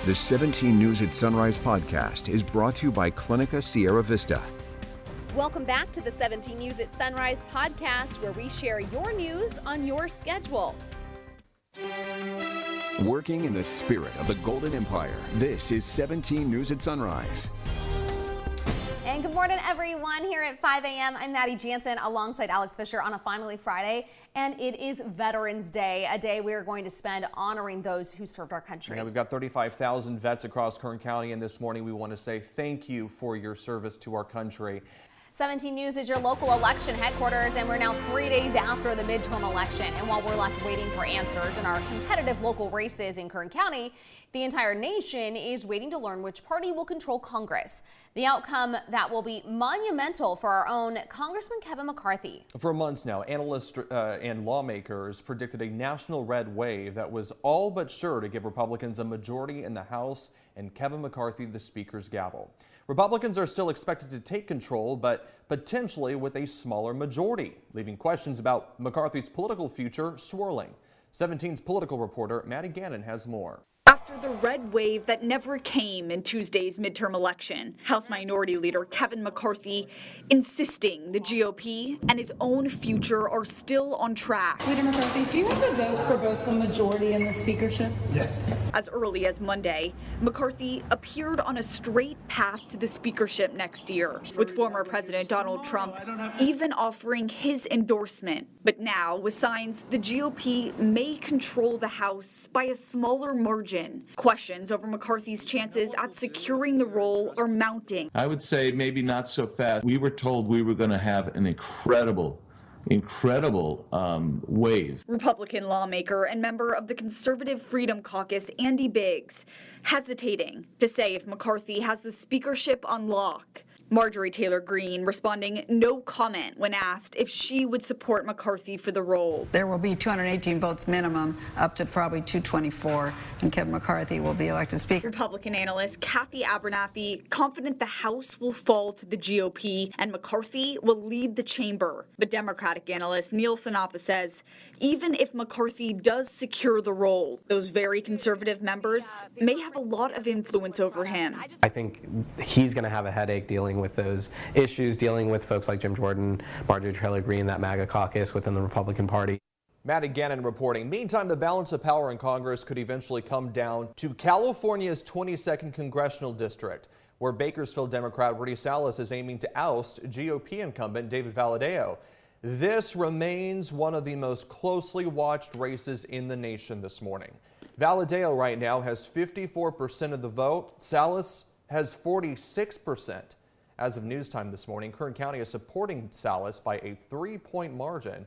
The 17 News at Sunrise podcast is brought to you by Clinica Sierra Vista. Welcome back to the 17 News at Sunrise podcast, where we share your news on your schedule. Working in the spirit of the Golden Empire, this is 17 News at Sunrise. And good morning, everyone. Here at 5 a.m., I'm Maddie Jansen alongside Alex Fisher on a Finally Friday. And it is Veterans Day, a day we are going to spend honoring those who served our country. Yeah, we've got 35,000 vets across Kern County, and this morning we want to say thank you for your service to our country. 17 News is your local election headquarters, and we're now 3 days after the midterm election. And while we're left waiting for answers in our competitive local races in Kern County, the entire nation is waiting to learn which party will control Congress. The outcome that will be monumental for our own Congressman Kevin McCarthy. For months now, analysts and lawmakers predicted a national red wave that was all but sure to give Republicans a majority in the House and Kevin McCarthy the Speaker's gavel. Republicans are still expected to take control, but potentially with a smaller majority, leaving questions about McCarthy's political future swirling. 17's political reporter Maddie Gannon has more. After the red wave that never came in Tuesday's midterm election, House Minority Leader Kevin McCarthy insisting the GOP and his own future are still on track. Leader McCarthy, do you have the votes for both the majority and the speakership? Yes. As early as Monday, McCarthy appeared on a straight path to the speakership next year, with former President Donald Trump even offering his endorsement. But now, with signs the GOP may control the House by a smaller margin, questions over McCarthy's chances at securing the role are mounting. I would say maybe not so fast. We were told we were going to have an incredible wave. Republican lawmaker and member of the Conservative Freedom Caucus, Andy Biggs, hesitating to say if McCarthy has the speakership on lock. Marjorie Taylor Greene responding no comment when asked if she would support McCarthy for the role. There will be 218 votes minimum, up to probably 224, and Kevin McCarthy will be elected Speaker. Republican analyst Kathy Abernathy confident the House will fall to the GOP and McCarthy will lead the chamber. But Democratic analyst Neil Sinapa says even if McCarthy does secure the role, those very conservative members may have a lot of influence over him. I think he's going to have a headache dealing with those issues, dealing with folks like Jim Jordan, Marjorie Taylor Greene, that MAGA caucus within the Republican Party. Maddie Gannon reporting. Meantime, the balance of power in Congress could eventually come down to California's 22nd congressional district, where Bakersfield Democrat Rudy Salas is aiming to oust GOP incumbent David Valadao. This remains one of the most closely watched races in the nation this morning. Valadao right now has 54% of the vote. Salas has 46%. As of news time this morning, Kern County is supporting Salas by a 3-point margin,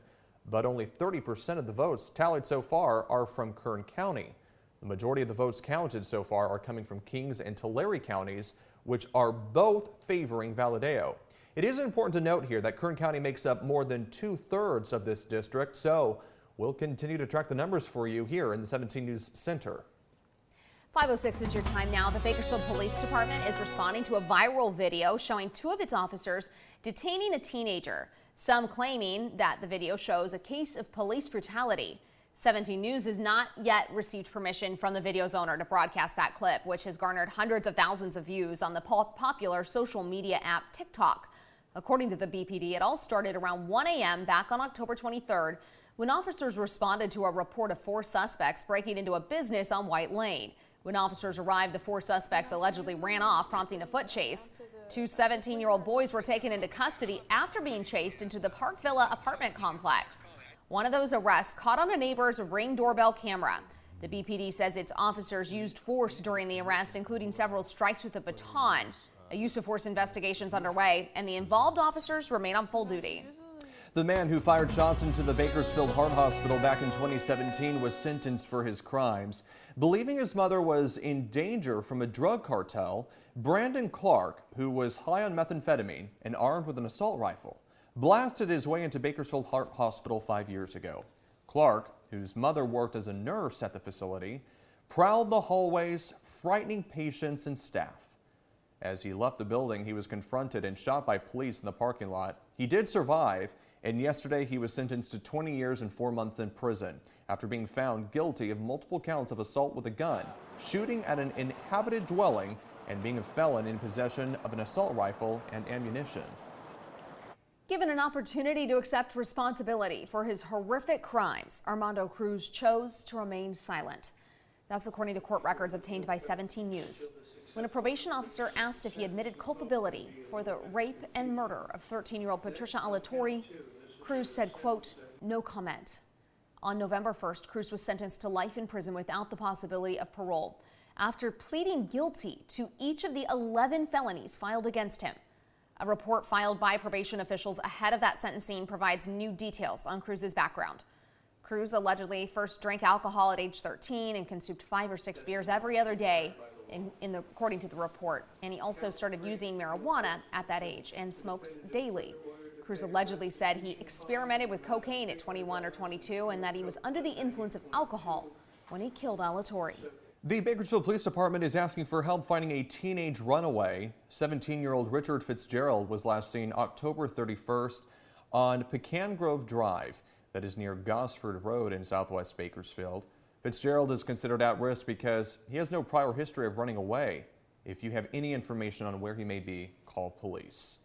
but only 30% of the votes tallied so far are from Kern County. The majority of the votes counted so far are coming from Kings and Tulare counties, which are both favoring Valadao. It is important to note here that Kern County makes up more than 2/3 of this district, so we'll continue to track the numbers for you here in the 17 News Center. 5:06 is your time now. The Bakersfield Police Department is responding to a viral video showing 2 of its officers detaining a teenager, some claiming that the video shows a case of police brutality. 17 News has not yet received permission from the video's owner to broadcast that clip, which has garnered hundreds of thousands of views on the popular social media app TikTok. According to the BPD, it all started around 1 a.m. back on October 23rd when officers responded to a report of 4 suspects breaking into a business on White Lane. When officers arrived, the 4 suspects allegedly ran off, prompting a foot chase. 2 17-year-old boys were taken into custody after being chased into the Park Villa apartment complex. One of those arrests caught on a neighbor's Ring doorbell camera. The BPD says its officers used force during the arrest, including several strikes with a baton. A use of force investigation is underway, and the involved officers remain on full duty. The man who fired shots into the Bakersfield Heart Hospital back in 2017 was sentenced for his crimes. Believing his mother was in danger from a drug cartel, Brandon Clark, who was high on methamphetamine and armed with an assault rifle, blasted his way into Bakersfield Heart Hospital 5 years ago. Clark, whose mother worked as a nurse at the facility, prowled the hallways, frightening patients and staff. As he left the building, he was confronted and shot by police in the parking lot. He did survive And yesterday he was sentenced to 20 years and 4 months in prison after being found guilty of multiple counts of assault with a gun, shooting at an inhabited dwelling, and being a felon in possession of an assault rifle and ammunition. Given an opportunity to accept responsibility for his horrific crimes, Armando Cruz chose to remain silent. That's according to court records obtained by 17 News. When a probation officer asked if he admitted culpability for the rape and murder of 13-year-old Patricia Alatorre, Cruz said, quote, "No comment." On November 1st, Cruz was sentenced to life in prison without the possibility of parole after pleading guilty to each of the 11 felonies filed against him. A report filed by probation officials ahead of that sentencing provides new details on Cruz's background. Cruz allegedly first drank alcohol at age 13 and consumed 5 or 6 beers every other day, according to the report. And he also started using marijuana at that age and smokes daily. Cruz allegedly said he experimented with cocaine at 21 or 22 and that he was under the influence of alcohol when he killed Alatorre. The Bakersfield Police Department is asking for help finding a teenage runaway. 17-year-old Richard Fitzgerald was last seen October 31st on Pecan Grove Drive, that is near Gosford Road in southwest Bakersfield. Fitzgerald is considered at risk because he has no prior history of running away. If you have any information on where he may be, call police.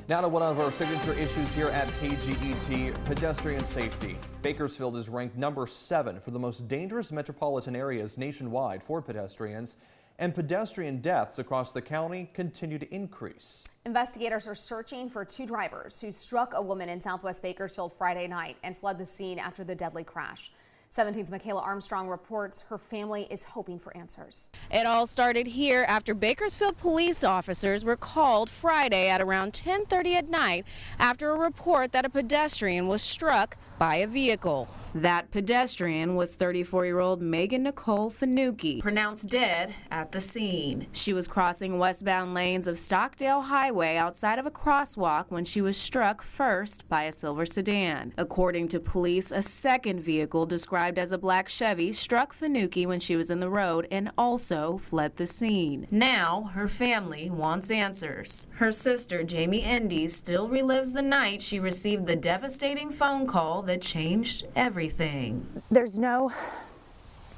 Now to one of our signature issues here at KGET, pedestrian safety. Bakersfield is ranked number 7 for the most dangerous metropolitan areas nationwide for pedestrians, and pedestrian deaths across the county continue to increase. Investigators are searching for 2 drivers who struck a woman in southwest Bakersfield Friday night and fled the scene after the deadly crash. 17's Michaela Armstrong reports her family is hoping for answers. It all started here after Bakersfield police officers were called Friday at around 10:30 at night after a report that a pedestrian was struck by a vehicle. That pedestrian was 34-year-old Megan Nicole Finucci, pronounced dead at the scene. She was crossing westbound lanes of Stockdale Highway outside of a crosswalk when she was struck first by a silver sedan. According to police, a second vehicle described as a black Chevy struck Finucci when she was in the road and also fled the scene. Now, her family wants answers. Her sister, Jamie Endy, still relives the night she received the devastating phone call that changed everything. There's no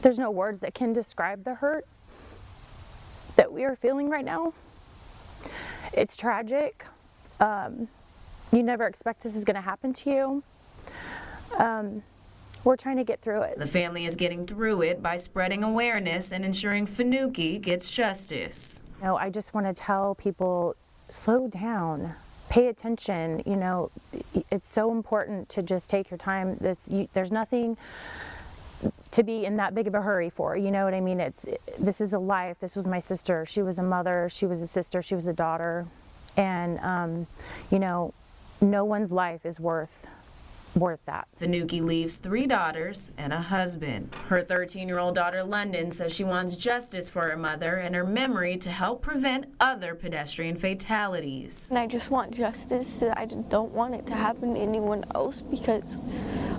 words that can describe the hurt that we are feeling right now. It's tragic. You never expect this is going to happen to you. We're trying to get through it. The family is getting through it by spreading awareness and ensuring Finucci gets justice. I just want to tell people, slow down. Pay attention. It's so important to just take your time. There's nothing to be in that big of a hurry for. You know what I mean? This is a life. This was my sister. She was a mother. She was a sister. She was a daughter. And, no one's life is worth that. Finucci leaves 3 daughters and a husband. Her 13-year-old daughter, London, says she wants justice for her mother and her memory to help prevent other pedestrian fatalities. And I just want justice. I just don't want it to happen to anyone else because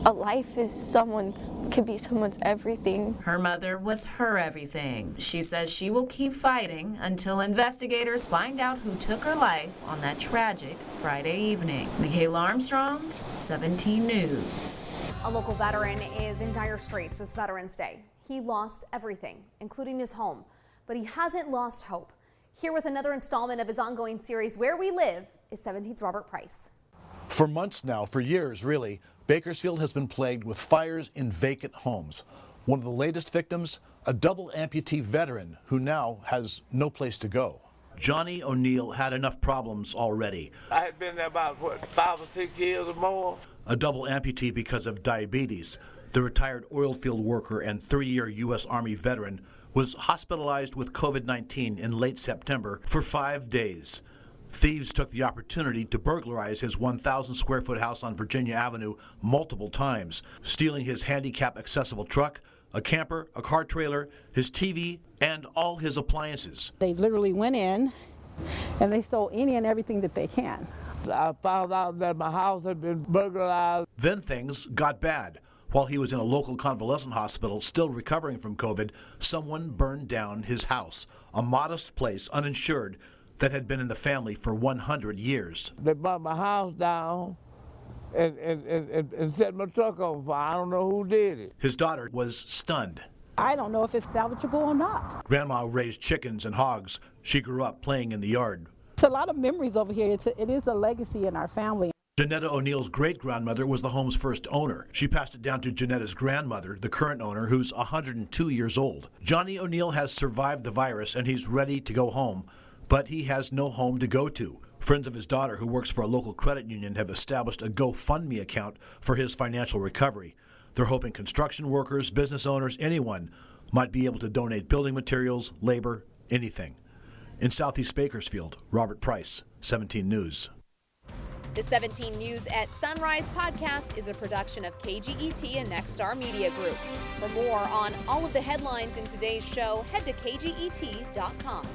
a life could be someone's everything. Her mother was her everything. She says she will keep fighting until investigators find out who took her life on that tragic Friday evening. Michaela Armstrong, 17 News. A local veteran is in dire straits this Veterans Day. He lost everything, including his home, but he hasn't lost hope. Here with another installment of his ongoing series, Where We Live, is 17's Robert Price. For months now, for years really, Bakersfield has been plagued with fires in vacant homes. One of the latest victims, a double amputee veteran who now has no place to go. Johnny O'Neill had enough problems already. I had been there about, 5 or 6 years or more. A double amputee because of diabetes. The retired oil field worker and 3-year U.S. Army veteran was hospitalized with COVID-19 in late September for 5 days. Thieves took the opportunity to burglarize his 1,000-square-foot house on Virginia Avenue multiple times, stealing his handicap-accessible truck, a camper, a car trailer, his TV, and all his appliances. They literally went in and they stole any and everything that they can. I found out that my house had been burglarized. Then things got bad. While he was in a local convalescent hospital still recovering from COVID, someone burned down his house, a modest place, uninsured, that had been in the family for 100 years. They burned my house down, and set my truck on fire. I don't know who did it. His daughter was stunned. I don't know if it's salvageable or not. Grandma raised chickens and hogs. She grew up playing in the yard. It's a lot of memories over here. It is a legacy in our family. Janetta O'Neill's great-grandmother was the home's first owner. She passed it down to Janetta's grandmother, the current owner, who's 102 years old. Johnny O'Neill has survived the virus and he's ready to go home, but he has no home to go to. Friends of his daughter, who works for a local credit union, have established a GoFundMe account for his financial recovery. They're hoping construction workers, business owners, anyone might be able to donate building materials, labor, anything. In Southeast Bakersfield, Robert Price, 17 News. The 17 News at Sunrise podcast is a production of KGET and Nexstar Media Group. For more on all of the headlines in today's show, head to kget.com.